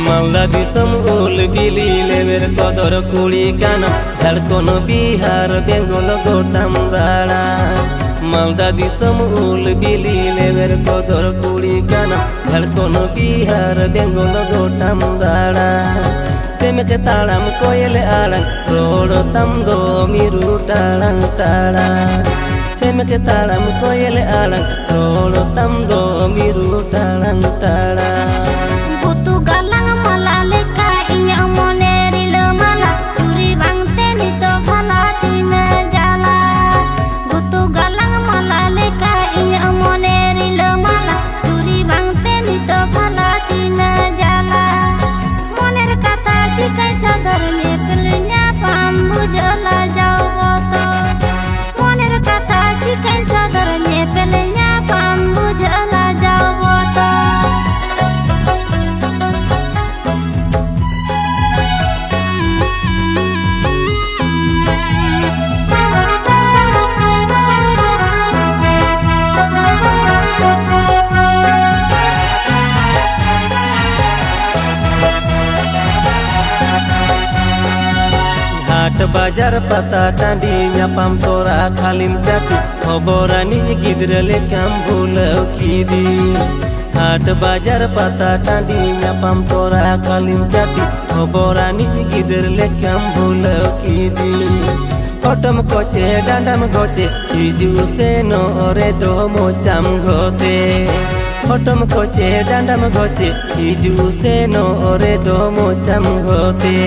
মালদা দিসম উল বিলি লেবের কদর কুড়ি কানা ঝাড়খণ্ড বিহার বেঙ্গল গোটাম দাড়া মালদা দিসম উল বিলি লেবের কদর কুড়ি কানা ঝাড়খণ্ড বিহার বেঙ্গল গোটাম দাড়া চেমকে তাড়াম কোয়েল আড়াং রোড়তাম গো মিরু টাড়াং টাড়া চেমকে তাড়াম কোয়েল আড়াং রোড়তাম গো মিরু টাড়াং টাড়া বাজার পাতা টাঁডি ñapam তোরা খালিম চাটি খবরানি গিদ্রে লেখাম ভুলেও কি দি হাট বাজার পাতা টাঁডি ñapam তোরা খালিম চাটি খবরানি গিদ্রে লেখাম ভুলেও কি দি কটম কোচে ডান্ডাম গোচে ইজু সে নরে দো মোচাম ঘতে কটম কোচে ডান্ডাম গোচে ইজু সে নরে দো মোচাম ঘতে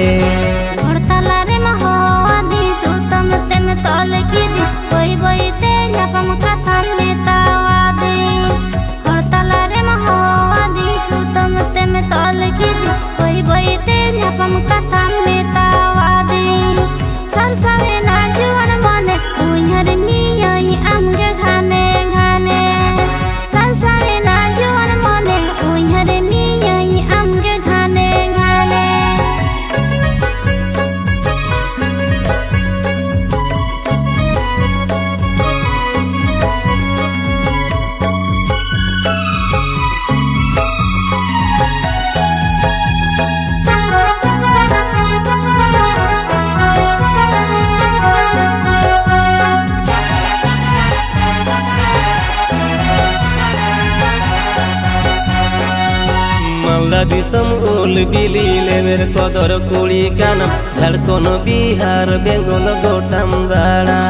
মালদা দিসম উল বিলি লেবের কদর কুড়ি কানা ঝাড়খণ্ড বিহার বেঙ্গল গোটাম দাড়া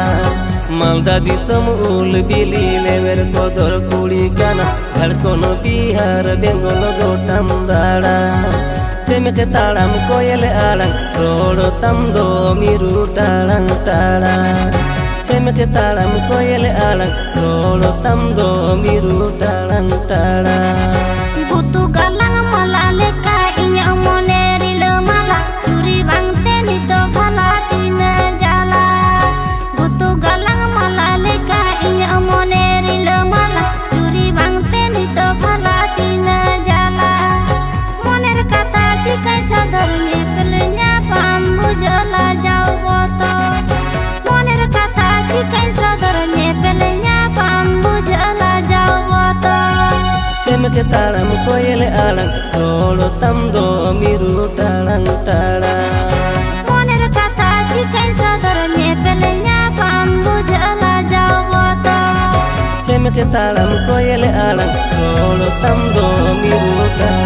মালদা দিসম উল বিলি লেবের কদর কুড়ি কানা ঝাড়খণ্ড বিহার বেঙ্গল গোটাম দাড়া চেমকে তাড়াম কোয়েল আড়াং রোড়তাম গো মিরু টাড়াং টাড়া চেমকে তাড়াম কোয়েল আড়াং রোড়তাম গো মিরু টাড়াং টাড়া চেমকে তাড়াম কোয়েল আড়াং রোড়তাম গো মিরু টাড়াং টাড়া মনের কথা জিজ্ঞাই সদর নেপেলে ñapam বুঝলা যাও তো চেমকে তাড়াম কোয়েল আড়াং রোড়তাম গো মিরু টাড়াং